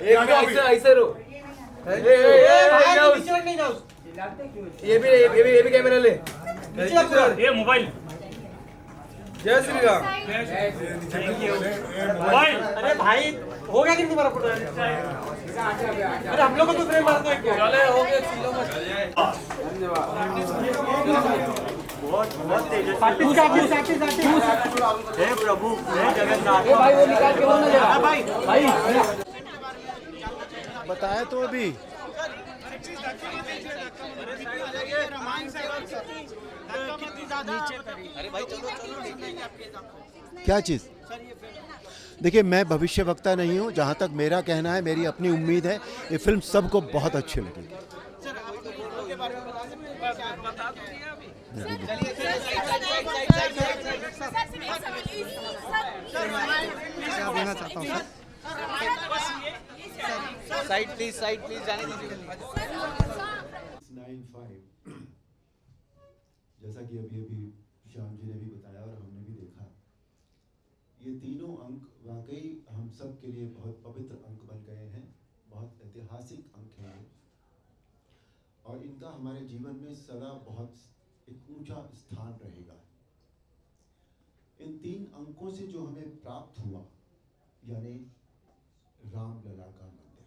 ऐसे रो ये भी कैमरा ले ये मोबाइल जय श्री राम मोबाइल अरे भाई हो गया कि तुम्हारा फोटो? अरे हम लोग को तो फ्रेम मार दो एक क्या? चले हो गए चिल्लो मत बहुत तेजस्वी हे प्रभु हे जगन्नाथ। भाई वो निकाल के वो ना जरा भाई बताया तो अभी क्या चीज़? देखिए, मैं भविष्य वक्ता नहीं हूँ। जहाँ तक मेरा कहना है, मेरी अपनी उम्मीद है ये फिल्म सबको बहुत अच्छी लगेगी। क्या देना चाहता हूँ सर? साइड प्लीज जाने दीजिए 95 जैसा कि अभी श्याम जी ने भी बताया और हमने भी देखा, ये तीनों अंक वाकई हम सब के लिए बहुत पवित्र अंक बन गए हैं। बहुत ऐतिहासिक अंक हैं और इनका हमारे जीवन में सदा बहुत एक ऊंचा स्थान रहेगा। इन 3 अंकों से जो हमें प्राप्त हुआ, यानी रामलला का मंदिर,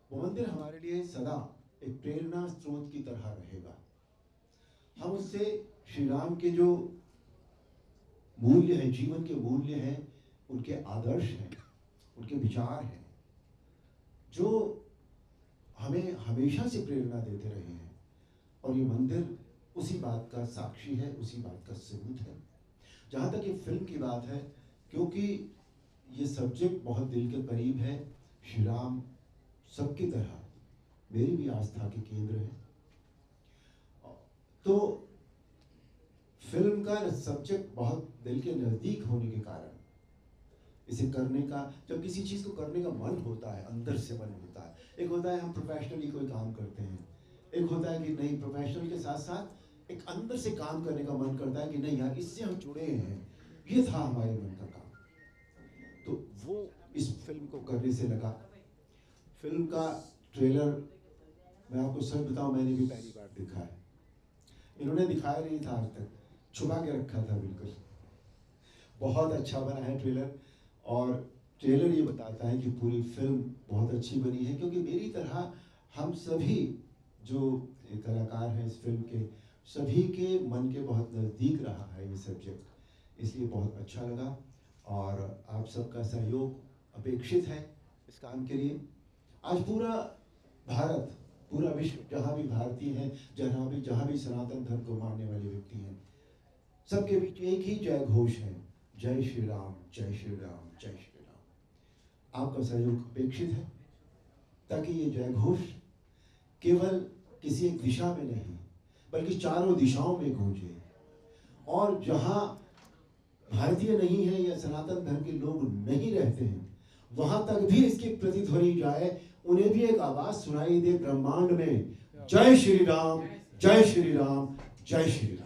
वो मंदिर हमारे लिए सदा एक प्रेरणा स्रोत की तरह रहेगा। हम उससे श्री राम के जो मूल्य हैं, जीवन के मूल्य हैं, उनके आदर्श हैं, उनके विचार हैं, जो हमें हमेशा से प्रेरणा देते रहे हैं। और ये मंदिर उसी बात का साक्षी है, उसी बात का सबूत है। जहाँ तक ये फिल्म की बात है, क्योंकि ये सब्जेक्ट बहुत दिल के करीब है, श्री राम सबकी तरह मेरी भी आस्था के केंद्र है, तो फिल्म का सब्जेक्ट बहुत दिल के नज़दीक होने के कारण इसे करने का, जब किसी चीज़ को करने का मन होता है, अंदर से मन होता है। एक होता है हम प्रोफेशनली कोई काम करते हैं, एक होता है कि नहीं, प्रोफेशनल के साथ साथ एक अंदर से काम करने का मन करता है कि नहीं यार, इससे हम जुड़े हैं, ये था हमारे मन का काम। तो वो इस फिल्म को करने से लगा। फिल्म का ट्रेलर मैं आपको सच बताऊं, मैंने भी पहली बार देखा है। इन्होंने दिखाया नहीं था आज तक, छुपा के रखा था बिल्कुल। बहुत अच्छा बना है ट्रेलर, और ट्रेलर ये बताता है कि पूरी फिल्म बहुत अच्छी बनी है, क्योंकि मेरी तरह हम सभी जो कलाकार हैं इस फिल्म के, सभी के मन के बहुत नज़दीक रहा है ये सब्जेक्ट, इसलिए बहुत अच्छा लगा। और आप सबका सहयोग अपेक्षित है इस काम के लिए। आज पूरा भारत, पूरा विश्व, जहाँ भी भारतीय हैं, जहाँ भी सनातन धर्म को मानने वाले व्यक्ति हैं, सबके बीच एक ही जय घोष है, जय श्री राम, जय श्री राम, जय श्री राम। आपका सहयोग अपेक्षित है ताकि ये जय घोष केवल किसी एक दिशा में नहीं, बल्कि चारों दिशाओं में गूंजे, और जहाँ भारतीय नहीं है या सनातन धर्म के लोग नहीं रहते हैं, वहां तक भी इसकी प्रतिध्वनि जाए, उन्हें भी एक आवाज सुनाई दे ब्रह्मांड में, जय श्री राम, जय श्री राम, जय श्री राम।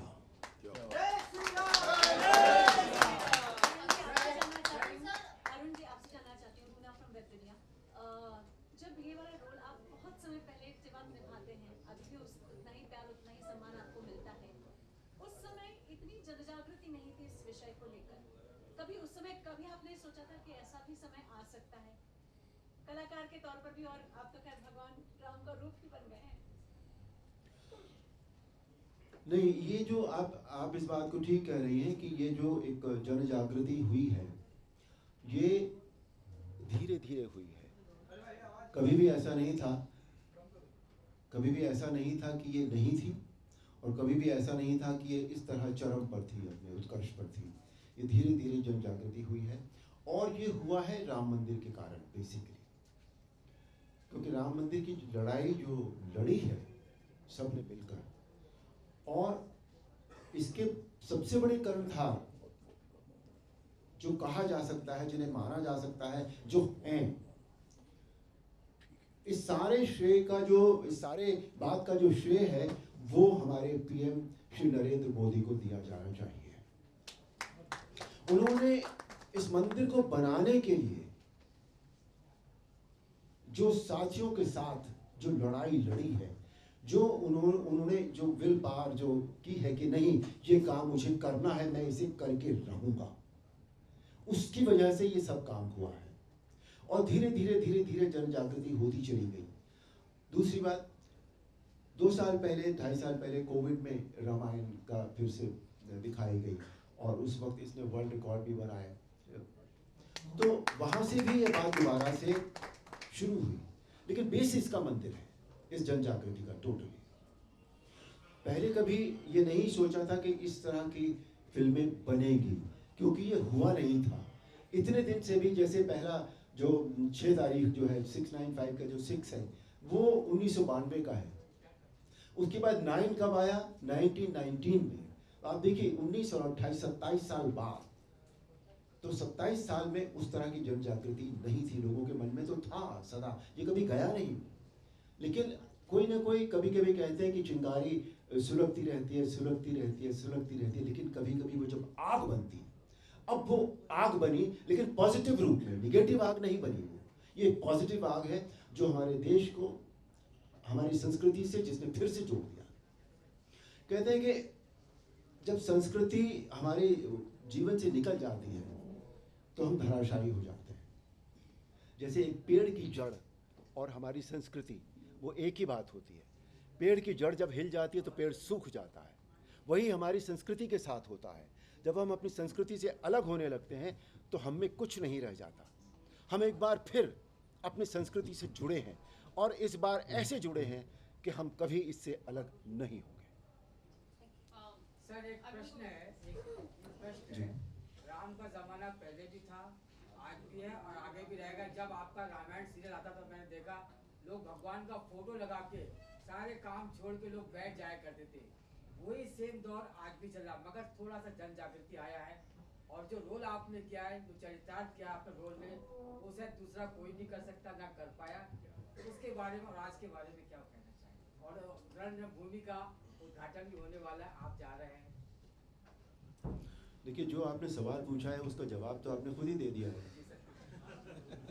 कभी आपने सोचा था कि ऐसा भी समय आ सकता है कलाकार के तौर पर भी, और आप तो खैर भगवान राम का रूप ही बन गए हैं? नहीं, ये जो आप इस बात को ठीक कह रही हैं कि ये जो एक जन जागृति हुई है, ये धीरे धीरे हुई है। कभी भी ऐसा नहीं था, कभी भी ऐसा नहीं था कि ये नहीं थी, और कभी भी ऐसा नहीं था कि ये इस तरह चरम पर थी, अपने उत्कर्ष पर थी। ये धीरे धीरे जन जागृति हुई है, और ये हुआ है राम मंदिर के कारण बेसिकली, क्योंकि राम मंदिर की लड़ाई जो लड़ी है सबने मिलकर, और इसके सबसे बड़े कर्णधार जो कहा जा सकता है, जिन्हें माना जा सकता है, जो हैं, इस सारे श्रेय का जो, इस सारे बात का जो श्रेय है, वो हमारे पीएम श्री नरेंद्र मोदी को दिया जाना चाहिए। उन्होंने इस मंदिर को बनाने के लिए जो साथियों के साथ जो लड़ाई लड़ी है, जो उन्होंने जो विल पावर जो की है कि नहीं ये काम मुझे करना है, मैं इसे करके रहूंगा, उसकी वजह से ये सब काम हुआ है। और धीरे धीरे जन जागृति होती चली गई। दूसरी बात, 2 साल पहले 2.5 साल पहले कोविड में रामायण का फिर से दिखाई गई और उस वक्त इसने वर्ल्ड रिकॉर्ड भी बनाया, तो वहां से भी ये बात दोबारा से शुरू हुई। लेकिन बेस इसका मंदिर है, इस जन जागृति का टोटली। पहले कभी ये नहीं सोचा था कि इस तरह की फिल्में बनेगी, क्योंकि ये हुआ नहीं था। इतने दिन से भी, जैसे पहला जो 6 तारीख जो है 695 का जो 6 है वो 1992 का है। उसके बाद 9 कब आया? 1919 में। आप देखिए 19 और 28 27 साल बाद, तो 27 साल में उस तरह की जन जागृति नहीं थी। लोगों के मन में तो था सदा, ये कभी गया नहीं। लेकिन कोई ना कोई कभी कभी कहते हैं कि चिंगारी सुलगती रहती है, लेकिन कभी कभी वो जब आग बनती, अब वो आग बनी लेकिन पॉजिटिव रूप में, निगेटिव आग नहीं बनी। वो ये पॉजिटिव आग है जो हमारे देश को हमारी संस्कृति से जिसने फिर से जोड़ दिया। कहते हैं कि जब संस्कृति हमारे जीवन से निकल जाती है तो हम धराशायी हो जाते हैं। जैसे एक पेड़ की जड़ और हमारी संस्कृति वो एक ही बात होती है। पेड़ की जड़ जब हिल जाती है तो पेड़ सूख जाता है। वही हमारी संस्कृति के साथ होता है। जब हम अपनी संस्कृति से अलग होने लगते हैं तो हम में कुछ नहीं रह जाता। हम एक बार फिर अपनी संस्कृति से जुड़े हैं और इस बार ऐसे जुड़े हैं कि हम कभी इससे अलग नहीं होंगे। सर एक प्रश्न है, राम का जमाना पहले भी था, आज भी है और आगे भी रहेगा। जब आपका रामायण सीरियल आता था मैंने देखा लोग भगवान का फोटो लगा के सारे काम छोड़ के लोग बैठ जाया करते थे। वही सेम दौर आज भी चल रहा, मगर थोड़ा सा जन जागृति आया है और जो रोल आपने किया है, जो चरितार्थ किया आपने रोल में, वो शायद दूसरा कोई नहीं कर सकता, ना कर पाया। तो उसके बारे में और आज के बारे में क्या कहना चाहिए? और रणभूमि का उद्घाटन भी होने वाला है, आप जा रहे हैं। देखिए, जो आपने सवाल पूछा है उसका जवाब तो आपने खुद ही दे दिया है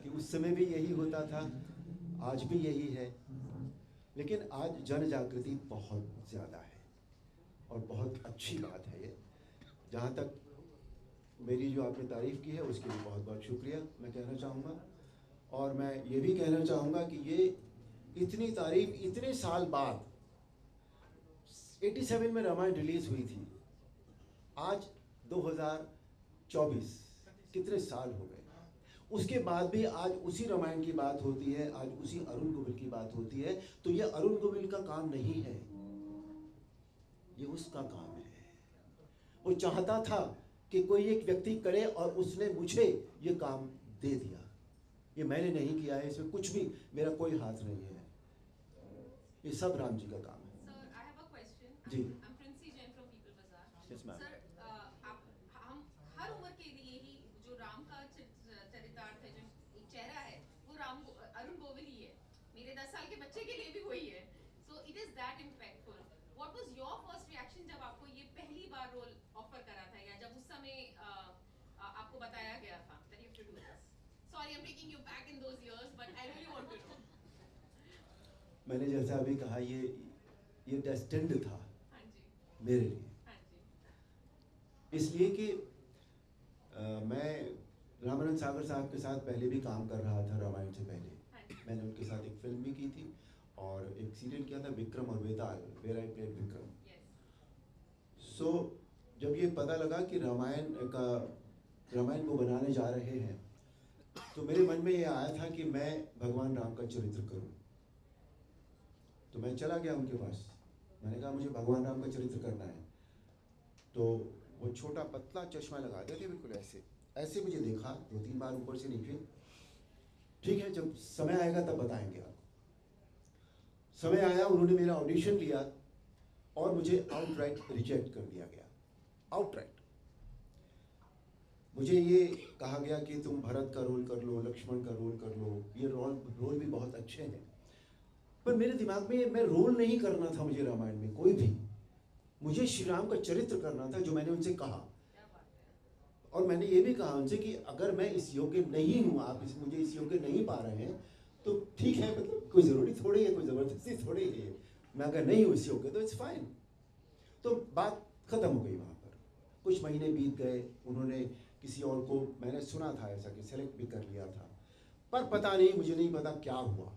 कि उस समय भी यही होता था, आज भी यही है। लेकिन आज जन जागृति बहुत ज़्यादा है और बहुत अच्छी बात है ये। जहाँ तक मेरी जो आपने तारीफ़ की है उसके लिए बहुत बहुत शुक्रिया मैं कहना चाहूँगा। और मैं ये भी कहना चाहूँगा कि ये इतनी तारीफ़ इतने साल बाद, 87 में रामायण रिलीज़ हुई थी, आज 2024 कितने साल हो गए, उसके बाद भी आज उसी रामायण की बात होती है, आज उसी अरुण गोविल की बात होती है। तो ये अरुण गोविल का काम नहीं है, ये उसका काम है। वो चाहता था कि कोई एक व्यक्ति करे और उसने मुझे ये काम दे दिया। ये मैंने नहीं किया है, इसमें कुछ भी मेरा कोई हाथ नहीं है, ये सब राम जी का काम है। Sir, I have a question. Ji. I'm Princy Jain from People Bazaar. Yes, ma'am. Sir, हम हर उम्र के लिए ही जो राम का चरितार्थ है, जो एक चेहरा है, वो अरुण गोविल ही है। मेरे 10 साल के बच्चे के लिए भी वही है। So it is that impactful. What was your first reaction जब आपको ये पहली बार रोल ऑफर करा था, या जब उस समय आपको बताया गया था that you have to do this? Sorry, I'm taking you back in those years, but I really want to know. मैंने जैसा अभी कहा, ये डेस्टिन्ड था हाँ जी, मेरे लिए, हाँ जी। इसलिए कि मैं रामानंद सागर साहब के साथ पहले भी काम कर रहा था। रामायण से पहले मैंने उनके साथ एक फिल्म भी की थी और एक सीरियल किया था, विक्रम और वेताल, वेयर आई प्लेड विक्रम। सो जब ये पता लगा कि रामायण को बनाने जा रहे हैं, तो मेरे मन में ये आया था कि मैं भगवान राम का चरित्र करूं। तो मैं चला गया उनके पास, मैंने कहा मुझे भगवान राम का चरित्र करना है। तो वो छोटा पतला चश्मा लगा देते, बिल्कुल ऐसे ऐसे मुझे देखा 2-3 बार ऊपर से नीचे। ठीक है, जब समय आएगा तब बताएंगे आपको। समय आया, उन्होंने मेरा ऑडिशन लिया और मुझे आउटराइट रिजेक्ट कर दिया गया। आउटराइट मुझे ये कहा गया कि तुम भरत का रोल कर लो, लक्ष्मण का रोल कर लो, ये रोल भी बहुत अच्छे हैं। पर मेरे दिमाग में मैं रोल नहीं करना था मुझे रामायण में कोई भी, मुझे श्री राम का चरित्र करना था, जो मैंने उनसे कहा। और मैंने ये भी कहा उनसे कि अगर मैं इस योग्य नहीं हूँ, आप मुझे इस योग्य नहीं पा रहे हैं, तो ठीक है, मतलब कोई ज़रूरी थोड़ी है, कोई ज़बरदस्ती थोड़ी है। मैं अगर नहीं हुई होगी तो इट्स फाइन। तो बात ख़त्म हो गई वहाँ पर। कुछ महीने बीत गए, उन्होंने किसी और को, मैंने सुना था ऐसा कि सेलेक्ट भी कर लिया था, पर पता नहीं, मुझे नहीं पता क्या हुआ।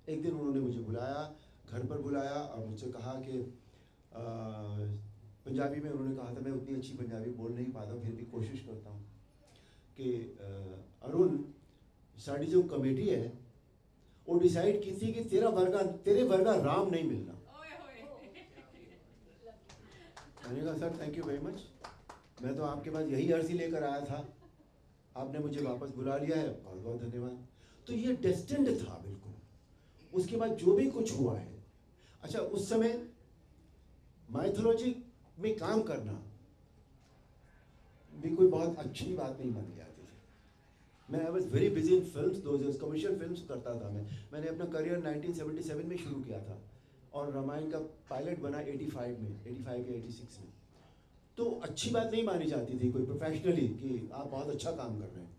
एक दिन उन्होंने मुझे बुलाया, घर पर बुलाया और मुझसे कहा कि पंजाबी में उन्होंने कहा था, मैं उतनी अच्छी पंजाबी बोल नहीं पाता हूँ, फिर भी कोशिश करता हूँ कि अरुण, साड़ी जो कमेटी है वो डिसाइड की थी कि तेरे वर्गा राम नहीं मिलना। मैंने कहा sir thank you very much, मैं तो आपके पास यही अर्जी लेकर आया था, आपने मुझे वापस बुला लिया है, बहुत बहुत धन्यवाद। तो ये डेस्टिन्ड था बिल्कुल। उसके बाद जो भी कुछ हुआ है, अच्छा उस समय माइथोलॉजी में काम करना भी कोई बहुत अच्छी बात नहीं मानी जाती थी। मैं I was very busy in films, दो कमर्शियल फिल्म्स करता था मैंने अपना करियर 1977 में शुरू किया था और रामायण का पायलट बना 85 या 86 में। तो अच्छी बात नहीं मानी जाती थी कोई प्रोफेशनली कि आप बहुत अच्छा काम कर रहे हैं।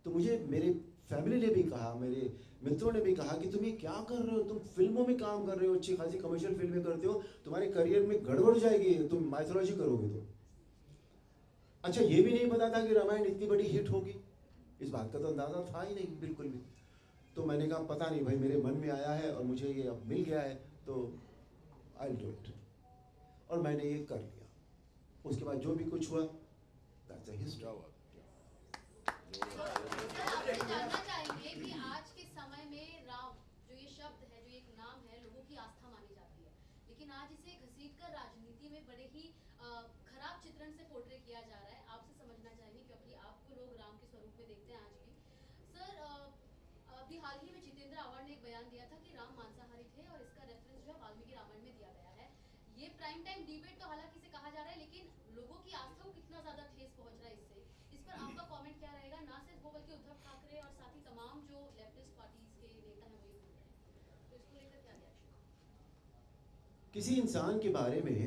तो मुझे मेरे फैमिली ने भी कहा, मेरे मित्रों ने भी कहा कि तुम ये क्या कर रहे हो, तुम फिल्मों में काम कर रहे हो, अच्छी खासी कमर्शियल फिल्में करते हो, तुम्हारे करियर में गड़बड़ जाएगी तुम माइथोलॉजी करोगे तो। अच्छा ये भी नहीं पता था कि रामायण इतनी बड़ी हिट होगी, इस बात का तो अंदाजा था ही नहीं बिल्कुल भी। तो मैंने कहा पता नहीं भाई, मेरे मन में आया है और मुझे ये अब मिल गया है तो आई विल डू इट, और मैंने ये कर लिया। उसके बाद जो भी कुछ हुआ दैट्स अ हिस्ट्री। जानना चाहेंगे कि आज के समय में राम जो ये शब्द है, जो एक नाम है, लोगों की आस्था मानी जाती है, लेकिन आज इसे घसीटकर राजनीति में बड़े ही खराब चित्रण से पोर्ट्रे किया जा रहा है। आपसे समझना चाहेंगे क्योंकि आपको लोग राम के स्वरूप में देखते हैं आज भी। सर अभी हाल ही में जितेंद्र आव्हाड ने एक बयान दिया था कि राम मांसाहारी थे और इसका रेफरेंस जो है वाल्मीकि रामायण में दिया गया है। ये प्राइम टाइम डिबेट तो हालांकि इसे कहा जा रहा है, लेकिन लोगों की आस्था को कितना ज्यादा ठेस पहुंच रहा है इससे, इस पर आपका कमेंट क्या रहेगा? ना सिर्फ वो बल्कि उद्धव ठाकरे और साथ ही तमाम जो लेफ्टिस्ट पार्टीज के नेता हैं वो ये बोल रहे हैं, तो इसको लेकर क्या रिएक्शन? किसी इंसान के बारे में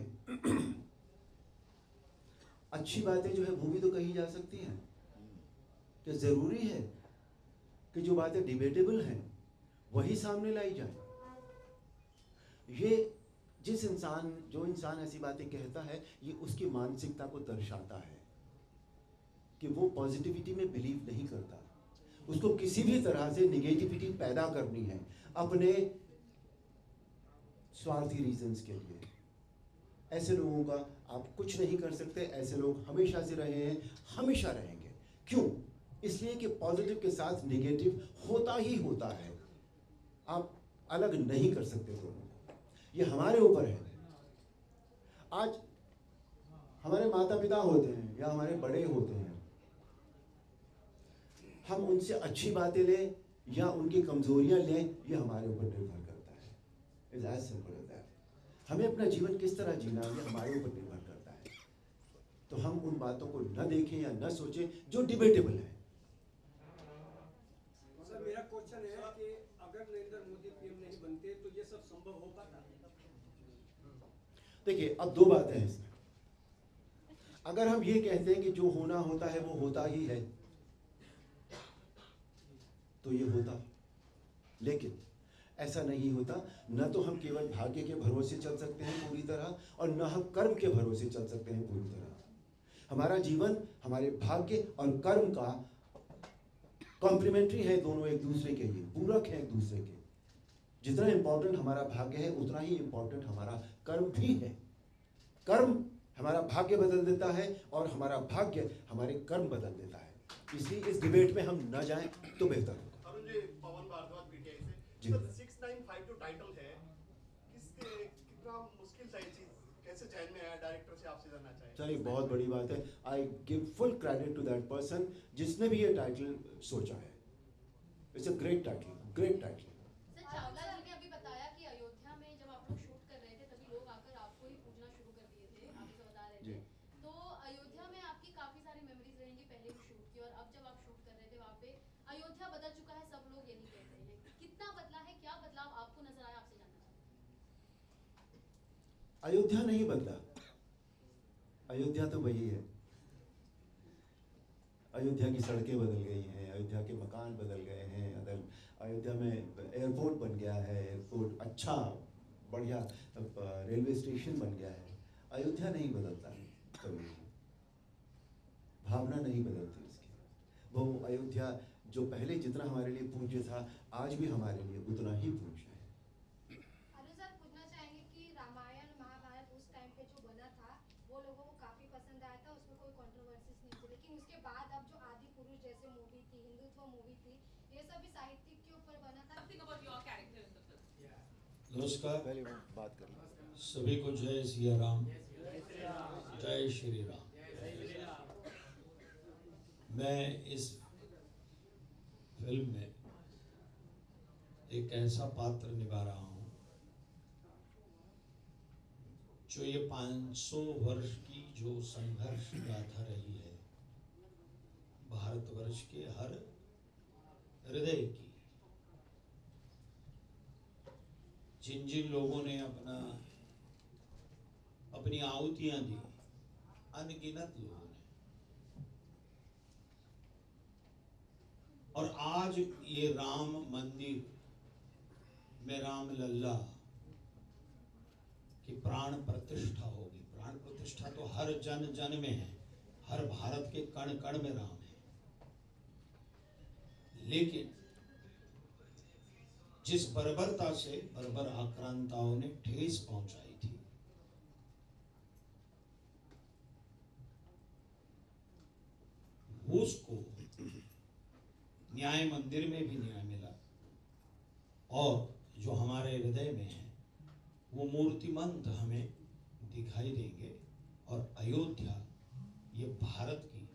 अच्छी बातें जो है वो भी तो कही जा सकती हैं। क्या जरूरी है कि जो बातें डिबेटेबल हैं वही सामने लाई जाए? ये जो इंसान ऐसी बातें कहता है, ये उसकी मानसिकता को दर्शाता है कि वो पॉजिटिविटी में बिलीव नहीं करता। उसको किसी भी तरह से निगेटिविटी पैदा करनी है अपने स्वार्थी रीजंस के लिए। ऐसे लोगों का आप कुछ नहीं कर सकते। ऐसे लोग हमेशा से रहे हैं, हमेशा रहेंगे। क्यों? इसलिए कि पॉजिटिव के साथ नेगेटिव होता ही होता है, आप अलग नहीं कर सकते दोनों को। ये हमारे ऊपर है। आज हमारे माता पिता होते हैं या हमारे बड़े होते हैं, हम उनसे अच्छी बातें लें या उनकी कमजोरियां लें, ये हमारे ऊपर निर्भर करता है। It's as simple as that. हमें अपना जीवन किस तरह जीना है ये हमारे ऊपर निर्भर करता है। तो हम उन बातों को न देखें या न सोचें जो डिबेटेबल है। सर मेरा क्वेश्चन है कि अगर नरेंद्र मोदी पीएम नहीं बनते तो ये सब संभव हो पाता? देखिए अब दो बातें हैं इसमें। अगर हम ये कहते हैं कि जो होना होता है वो होता ही है तो ये होता, लेकिन ऐसा नहीं होता। न तो हम केवल भाग्य के भरोसे चल सकते हैं पूरी तरह, और न हम कर्म के भरोसे चल सकते हैं पूरी तरह। हमारा जीवन हमारे भाग्य और कर्म का कॉम्प्लीमेंट्री है, दोनों एक दूसरे के लिए पूरक है एक दूसरे के। जितना इंपॉर्टेंट हमारा भाग्य है उतना ही इंपॉर्टेंट हमारा कर्म भी है। कर्म हमारा भाग्य बदल देता है और हमारा भाग्य हमारे कर्म बदल देता है। इसलिए इस डिबेट में हम न जाएं तो बेहतर होगा। अरुण जी, पवन भारद्वाज पीटीआई से। जी। सर 695 जो टाइटल है, कितना मुश्किल था ये चीज, कैसे चैन में आया? डायरेक्टर से आपसे जानना चाहिए। सर ये बहुत बड़ी बात है। I give full credit to that person जिसने भी ये टाइटल सोचा है। It's a great title, great title. Sir Chawla ji ने अभी बताया कि अयोध्या में जब आप लोग शूट कर रहे थे तभी लोग आकर आपको ही पूछना शुरू कर दिए थे, आप जैसे बता रहे थे। तो अयोध्या में आपकी काफी सारी मेमोरीज रहेंगी पहले भी शूट की, और अब जब आप शूट कर रहे थे वहाँ पे अयोध्या बदल चुका है, सब लोग यही कहते हैं। कितना बदला है, क्या बदलाव आपको नजर आया, आपसे जानना चाहते हैं। अयोध्या नहीं बदला, अयोध्या तो वही है। अयोध्या की सड़कें बदल गई हैं, अयोध्या के मकान बदल गए हैं, अयोध्या में एयरपोर्ट बन गया है, एयरपोर्ट अच्छा बढ़िया रेलवे स्टेशन बन गया है। अयोध्या नहीं बदलता है कभी, भावना नहीं बदलती उसकी। वो अयोध्या जो पहले जितना हमारे लिए पूज्य था, आज भी हमारे लिए उतना ही पूज्य है। अनु सर, पूछना चाहेंगे कि रामायण महाभारत उस टाइम पे जो बना था वो लोगों को काफी पसंद आया था, उसमें कोई कंट्रोवर्सीज नहीं थी, लेकिन उसके बाद अब जो आदि पुरुष जैसे मूवी थी, हिंदुत्व मूवी थी, ये सब भी साहित्य के ऊपर बना था। Something about your character in the film. नमस्कार, पहले बात कर लो। सभी को जय सिया राम, जय श्री राम। मैं इस फिल्म में एक ऐसा पात्र निभा रहा हूं जो ये 500 वर्ष की जो संघर्ष गाथा रही है भारतवर्ष के हर हृदय की, जिन जिन लोगों ने अपनी आहुतियां दी, अनगिनत लोगों ने, और आज ये राम मंदिर में राम लल्ला की प्राण प्रतिष्ठा होगी। प्राण प्रतिष्ठा तो हर जन जन में है, हर भारत के कण कण में राम है। लेकिन जिस बर्बरता से बर्बर आक्रांताओं ने ठेस पहुंचाई थी, उसको न्याय मंदिर में भी न्याय मिला, और जो हमारे हृदय में है वो मूर्तिमंत हमें दिखाई देंगे। और अयोध्या ये भारत की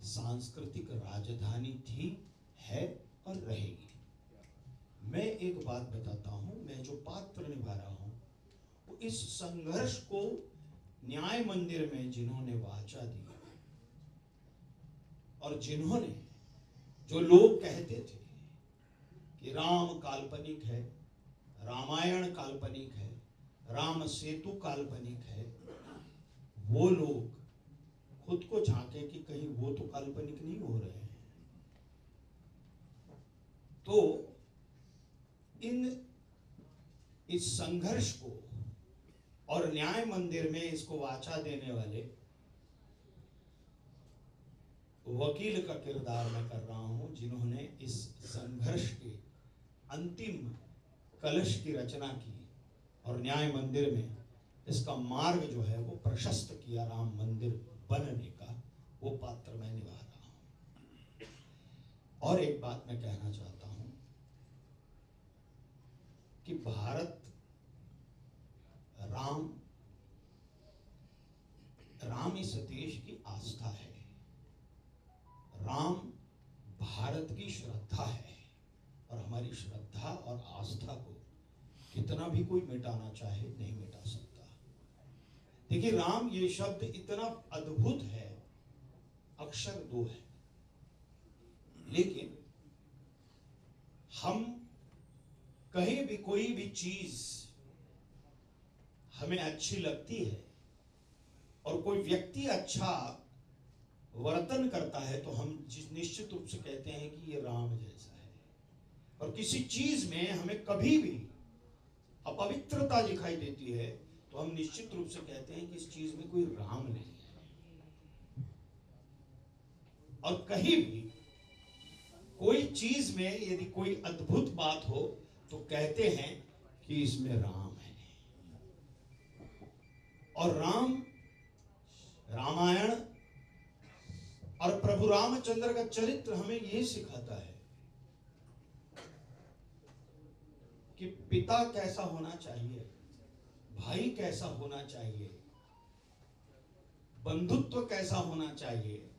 सांस्कृतिक राजधानी थी, है और रहेगी। मैं एक बात बताता हूं, मैं जो पात्र निभा रहा हूं वो इस संघर्ष को न्याय मंदिर में जिन्होंने वाचा दी, और जिन्होंने, जो लोग कहते थे कि राम काल्पनिक है, रामायण काल्पनिक है, राम सेतु काल्पनिक है, वो लोग खुद को झांके कि कहीं वो तो काल्पनिक नहीं हो रहे हैं। तो इस संघर्ष को और न्याय मंदिर में इसको वाचा देने वाले वकील का किरदार मैं कर रहा हूं, जिन्होंने इस संघर्ष के अंतिम कलश की रचना की और न्याय मंदिर में इसका मार्ग जो है वो प्रशस्त किया, राम मंदिर बनने का। वो पात्र मैं निभा रहा हूं। और एक बात मैं कहना चाहता हूं कि भारत, राम इस देश की आस्था है, राम भारत की श्रद्धा है, और हमारी श्रद्धा और आस्था को कितना भी कोई मिटाना चाहे नहीं मिटा सकता। देखिए, राम ये शब्द इतना अद्भुत है, अक्षर 2 है, लेकिन हम कहीं भी कोई भी चीज हमें अच्छी लगती है और कोई व्यक्ति अच्छा वर्तन करता है तो हम निश्चित रूप से कहते हैं कि ये राम जैसा है। और किसी चीज में हमें कभी भी अपवित्रता दिखाई देती है तो हम निश्चित रूप से कहते हैं कि इस चीज में कोई राम नहीं है। और कहीं भी कोई चीज में यदि कोई अद्भुत बात हो तो कहते हैं कि इसमें राम है। और रामायण और प्रभु रामचंद्र का चरित्र हमें यह सिखाता है कि पिता कैसा होना चाहिए, भाई कैसा होना चाहिए, बंधुत्व कैसा होना चाहिए,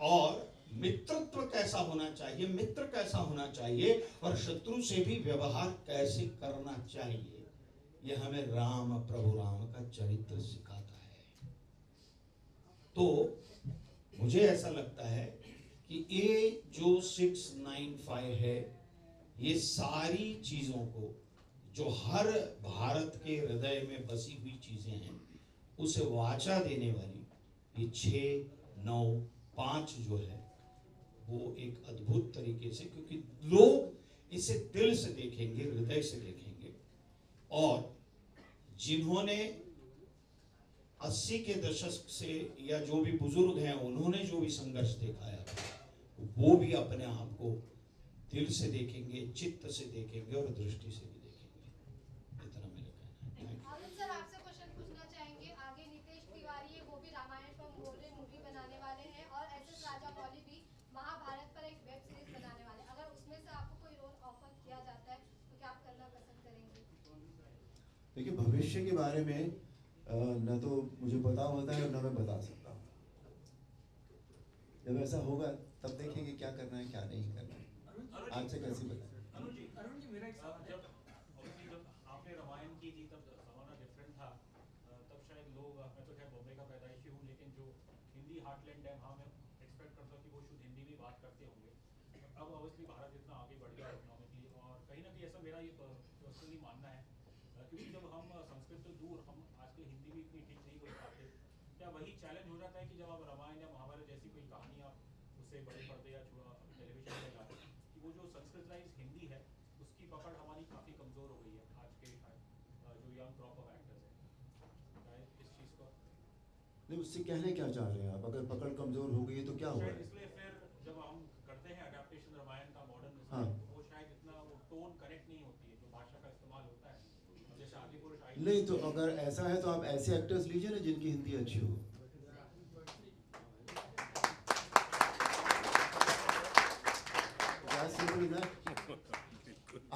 और मित्रत्व कैसा होना चाहिए, मित्र कैसा होना चाहिए, और शत्रु से भी व्यवहार कैसे करना चाहिए। यह हमें प्रभु राम का चरित्र सिखाता है। तो मुझे ऐसा लगता है कि ये जो 695 है, ये सारी चीजों को, जो हर भारत के हृदय में बसी हुई चीजें हैं, उसे वाचा देने वाली ये 6, 9 5 जो है वो एक अद्भुत तरीके से, क्योंकि लोग इसे दिल से देखेंगे, हृदय से देखेंगे। और जिन्होंने 80 के दशक से या जो भी बुजुर्ग हैं उन्होंने जो भी संघर्ष दिखाया वो भी अपने आप को दिल से देखेंगे, चित्त से देखेंगे और दृष्टि से भी देखेंगे। इतना मेरा कहना है। आनंद सर, आपसे क्वेश्चन पूछना चाहेंगे। आगे नितेश तिवारी है, वो भी रामायण पर मूवी बनाने वाले हैं, और एस.एस. राजामौली भी महाभारत पर एक वेब सीरीज बनाने वाले हैं। अगर उसमें से आपको कोई रोल ऑफर किया जाता है तो क्या आप करना पसंद करेंगे? देखिए, भविष्य के बारे में न तो मुझे पता होता है और न मैं बता सकता हूँ। जब ऐसा होगा तब देखेंगे क्या करना है क्या नहीं करना है। आज से कैसे बताएं? अरुण जी मेरा एक सवाल है। जब आपने रामायण की थी तब जमाना डिफरेंट था, तब शायद लोग, मैं तो खैर बॉम्बे का पैदाइशी हूँ, लेकिन जो हिंदी हार्टलैंड है वहाँ मैं एक्सपेक्ट करता हूँ कि वो शुद्ध हिंदी में बात करते होंगे। अब ऑब्वियसली भारत इतना आगे बढ़ गया इकोनॉमिकली, और कहीं ना कहीं ऐसा मेरा ये पर्सनली मानना है, क्योंकि जब हम संस्कृत से दूर, हम आजकल हिंदी भी इतनी ठीक नहीं बोल पाते, क्या वही चैलेंज हो जाता है कि जब आप रामायण या महाभारत जैसी कोई कहानी आप उससे बड़े पर्दे या टेलीविजन में लाते हैं, कि वो जो संस्कृतलाइज हिंदी है उसकी पकड़ हमारी काफ़ी कमज़ोर हो गई है आज के जो यंग क्रॉप ऑफ एक्टर्स है, इस चीज़ को नहीं, उससे कहने क्या चाह रहे हैं आप? अगर पकड़ कमजोर हो गई तो क्या हुआ है? इसलिए फिर जब हम करते हैं अडेप्टेशन रामायण का मॉडर्न, हाँ। वो शायद इतना वो टोन कनेक्ट नहीं होती है, जो भाषा का इस्तेमाल होता है, जैसे आदिपुरुष नहीं, तो अगर ऐसा है तो आप ऐसे एक्टर्स लीजिए ना जिनकी हिंदी अच्छी हो।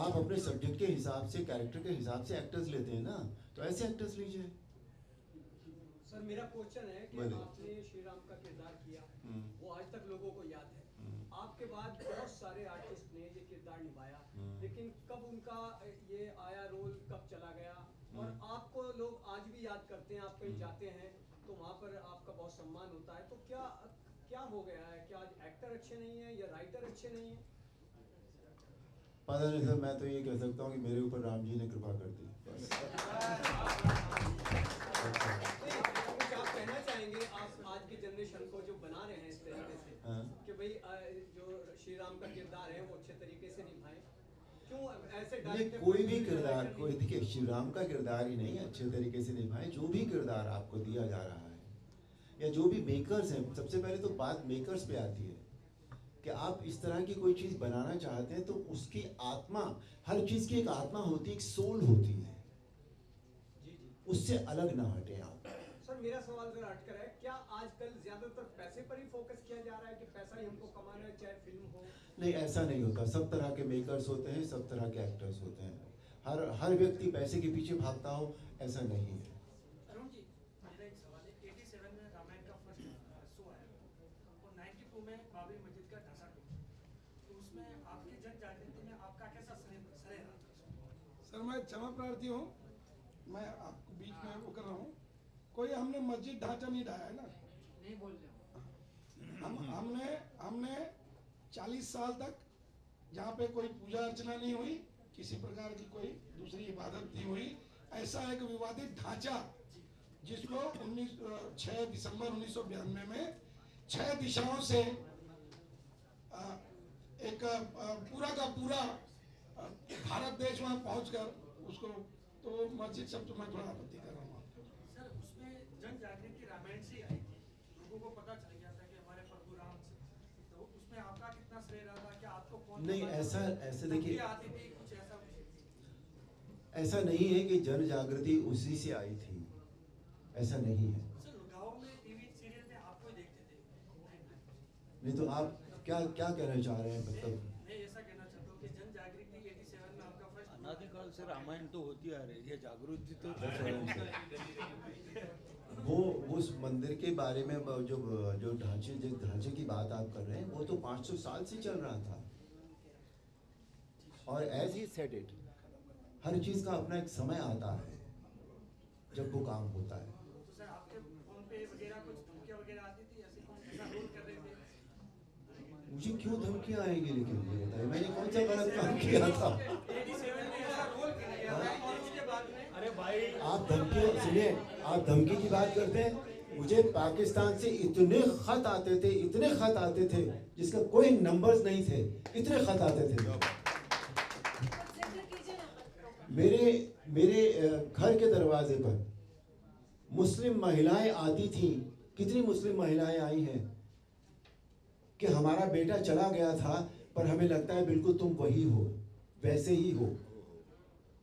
आप अपने सब्जेक्ट के हिसाब से, कैरेक्टर के हिसाब से एक्टर्स लेते हैं ना, तो ऐसे एक्टर्स लीजिए। सर मेरा क्वेश्चन है कि आपने श्री राम का किरदार किया, वो आज तक लोगों को याद है। आपके बाद बहुत सारे आर्टिस्ट ने ये किरदार निभाया, लेकिन कब उनका ये आया रोल, कब चला गया, और आपको लोग आज भी याद करते हैं। आप कहीं जाते हैं तो वहाँ पर आपका बहुत सम्मान होता है, तो क्या हो गया है? क्या आज एक्टर अच्छे नहीं है या राइटर अच्छे नहीं है? पता नहीं सर, मैं तो ये कह सकता हूँ कि मेरे ऊपर राम जी ने कृपा कर दी। आप कहना चाहेंगे आप आज की जनरेशन को जो बना रहे हैं इस तरीके से, कि भाई जो श्री राम का किरदार है वो अच्छे तरीके से निभाए, क्यों ऐसे कोई भी किरदार, कोई देखिए श्री राम का किरदार ही नहीं अच्छे तरीके से निभाए, जो भी किरदार आपको दिया जा रहा है या जो भी मेकर्स हैं, सबसे पहले तो बात मेकर्स पे आती है कि आप इस तरह की कोई चीज बनाना चाहते हैं तो उसकी आत्मा, हर चीज की एक आत्मा होती है, एक सोल होती है, उससे अलग ना हटे आप। सर मेरा सवाल जरा अटकर है, क्या आजकल ज्यादातर पैसे पर ही फोकस किया जा रहा है कि पैसा ही हमको कमाना है, चाहे फिल्म हो? नहीं, ऐसा नहीं होता। सब तरह के मेकर्स होते हैं, सब तरह के एक्टर्स होते हैं। हर व्यक्ति पैसे के पीछे भागता हो, ऐसा नहीं है। अरुण जी मेरा एक सवाल है, 87 में रामायण का फर्स्ट शो आया और 92 में बाबरी मस्जिद का ढांचा टूटा, तो उसमें आपकी जन जागृति में आपका कैसा श्रेय रहा? सर मैं क्षमा प्रार्थी हूँ, मैं आपको बीच में वो कर रहा हूँ। कोई हमने मस्जिद ढांचा नहीं ढाया है ना, नहीं बोल रहे हमने 40 साल तक जहाँ पे कोई पूजा अर्चना नहीं हुई, किसी प्रकार की कोई दूसरी इबादत नहीं हुई, ऐसा एक विवादित ढांचा जिसको 6 दिसंबर 1992 में 6 दिशाओं से एक पूरा का पूरा भारत देश वहाँ पहुंचकर उसको, तो मस्जिद सब तो मैं थोड़ा आपत्ति कर रहा हूँ। सर उसमें जन जागृति रामायण से आई थी, लोगों को पता चल गया था कि हमारे प्रभु राम से, तो उसमें आपका कितना श्रेय रहा था? क्या आपको कौन नहीं, ऐसा देखिए, आती थी कुछ ऐसा नहीं है कि जन जागृति उसी से आई थी, ऐसा नहीं है। सर गाँव में टीवी सीरियल में आपको ही देखते थे। नहीं तो आप क्या कहना चाह रहे हैं? मतलब मैं ऐसा कहना चाहता हूँ कि जन जागृति 87 में आपका फर्स्ट, अनादिकाल से रामायण तो होती आ रही है, जागृति तो वो उस मंदिर के बारे में जो ढांचे की बात आप कर रहे हैं, वो तो 500 साल से चल रहा था। और एज ही सेड इट, हर चीज का अपना एक समय आता है जब वो काम होता है। तो सर आपके फोन पे वगैरह कुछ धमकियां वगैरह आती थी, ऐसे कौन ऐसा रोल कर रहे थे? मुझे क्यों धमकियां आएंगी? लेकिन मुझे बताइए, मैंने कौन सा गलत काम किया था? 87 में ऐसा रोल किया गया था और उसके बाद में, अरे भाई आप धमकी सुनिए, आप धमकी की बात करते हैं, मुझे पाकिस्तान से इतने खत आते थे जिसका कोई नंबर्स नहीं थे, इतने खत आते थे। मेरे घर के दरवाजे पर मुस्लिम महिलाएं आती थी। कितनी मुस्लिम महिलाएं आई हैं कि हमारा बेटा चला गया था पर हमें लगता है बिल्कुल तुम वही हो, वैसे ही हो।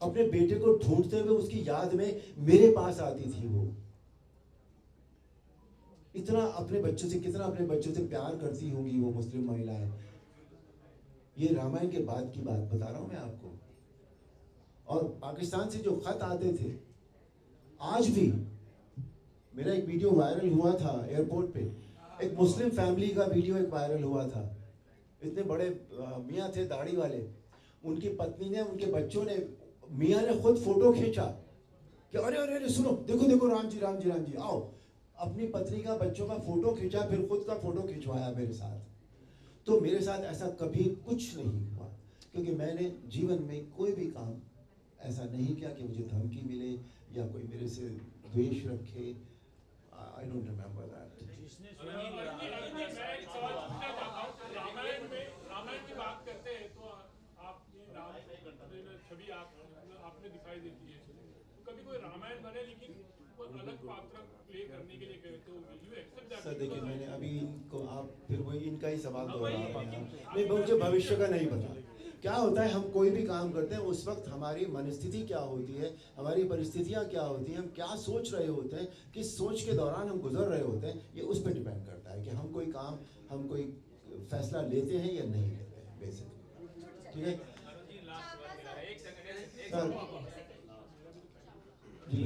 अपने बेटे को ढूंढते हुए उसकी याद में मेरे पास आती थी वो। इतना अपने बच्चों से, कितना अपने बच्चों से प्यार करती होंगी वो मुस्लिम महिलाएं। ये रामायण के बाद की बात बता रहा हूं मैं आपको। और पाकिस्तान से जो खत आते थे, आज भी मेरा एक वीडियो वायरल हुआ था एयरपोर्ट पे, एक मुस्लिम फैमिली का वीडियो एक वायरल हुआ था। इतने बड़े मियाँ थे दाढ़ी वाले, उनकी पत्नी ने, उनके बच्चों ने, मियाँ ने खुद फोटो खींचा कि अरे अरे अरे सुनो, देखो देखो राम जी राम जी राम जी, आओ। अपनी पत्नी का, बच्चों का फोटो खींचा, फिर खुद का फोटो खिंचवाया मेरे साथ। तो मेरे साथ ऐसा कभी कुछ नहीं हुआ, क्योंकि मैंने जीवन में कोई भी काम ऐसा नहीं किया कि मुझे धमकी मिले या कोई मेरे से द्वेष रखे। I don't remember that. Ramayana की बात करते हैं तो आपकी राम छवि आपने दिखाई देती है। तो कभी कोई रामायण बने लेकिन कोई अलग पात्र प्ले करने के लिए कहे तो यू एक्सेप्ट दैट? सर देखिए, मैंने अभी इनको, आप फिर वही इनका ही सवाल दोहरा नहीं, मुझे भविष्य का नहीं पता। क्या होता है, हम कोई भी काम करते हैं उस वक्त हमारी मनस्थिति क्या होती है, हमारी परिस्थितियाँ क्या होती हैं, हम क्या सोच रहे होते हैं, किस सोच के दौरान हम गुजर रहे होते हैं, ये उस पर डिपेंड करता है कि हम कोई काम, हम कोई फैसला लेते हैं या नहीं लेते हैं, बेसिकली। ठीक है सर जी।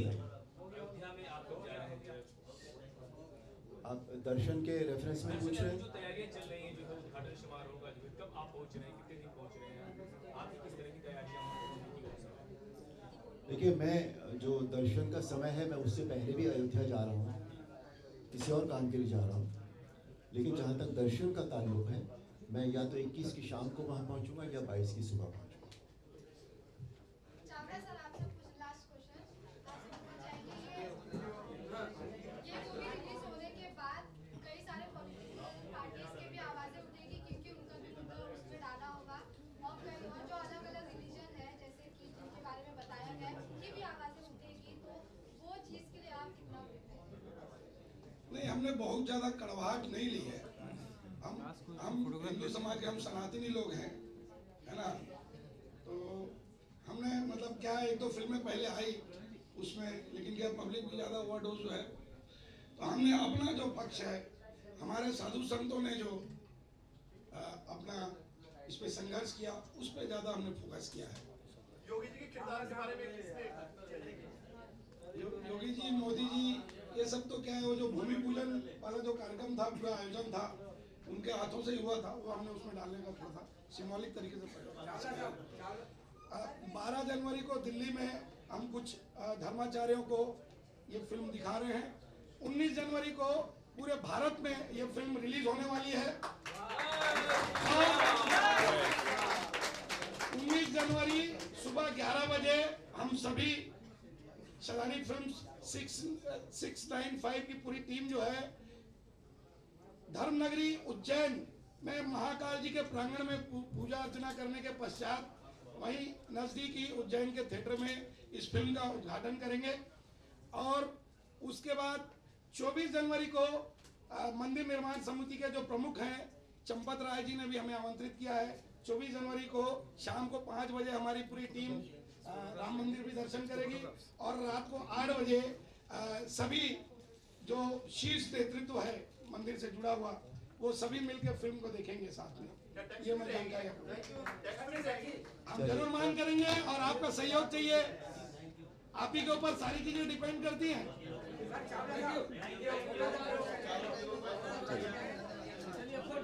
आप दर्शन के रेफरेंस में पूछ रहे हैं? तैयारियां चल रही हैं, जो उद्घाटन समारोह का, कब आप पहुंच रहे हैं, कितने दिन पहुंच रहे हैं, आपकी किस तरह की तैयारियां? देखिए, मैं जो दर्शन का समय है, मैं उससे पहले भी अयोध्या जा रहा हूँ, किसी और काम के लिए जा रहा हूँ। लेकिन जहाँ तक दर्शन का ताल्लुक है, मैं या तो 21 की शाम को वहाँ पहुँचूंगा या 22 की सुबह पहुँचूंगा। नहीं, हमने बहुत ज्यादा कड़वाहट नहीं ली है। हम हिंदू समाज के, हम सनातनी लोग हैं, है ना। तो हमने मतलब क्या है, एक दो फिल्में पहले आई उसमें, लेकिन क्या पब्लिक भी ज्यादा ओवरडोज है। तो हमने अपना जो पक्ष है, हमारे साधु संतों ने जो अपना इस पे संघर्ष किया, उस पे ज्यादा हमने फोकस किया है। योगी जी के किरदार के बारे में किसने? योगी जी, मोदी जी, ये सब तो क्या है, वो जो भूमि पूजन वाला जो कार्यक्रम था, पूरा आयोजन था, उनके हाथों से हुआ था, वो हमने उसमें डालने का थोड़ा सा सिंबॉलिक तरीके से प्रयास किया। 12 जनवरी को दिल्ली में हम कुछ धर्माचार्यों को ये फिल्म दिखा रहे हैं। 19 जनवरी को पूरे भारत में ये फिल्म रिलीज होने वाली है। 19 जनवरी सुबह 11 बजे हम सभी सदानी फिल्म्स 695 की पूरी टीम जो है, धर्मनगरी उज्जैन में महाकाल जी के प्रांगण में पूजा अर्चना करने के पश्चात वहीं नजदीकी उज्जैन के थिएटर में इस फिल्म का उद्घाटन करेंगे। और उसके बाद 24 जनवरी को मंदिर निर्माण समिति के जो प्रमुख हैं चंपत राय जी ने भी हमें आमंत्रित किया है। 24 जनवरी को शाम को 5 बजे हमारी पूरी टीम राम मंदिर भी दर्शन करेगी और रात को 8 बजे सभी जो शीर्ष नेतृत्व है मंदिर से जुड़ा हुआ, वो सभी मिलकर फिल्म को देखेंगे साथ में। ये मैं जानकारी हम जरूर मांग करेंगे और आपका सहयोग चाहिए। आप ही के ऊपर सारी चीजें डिपेंड करती हैं।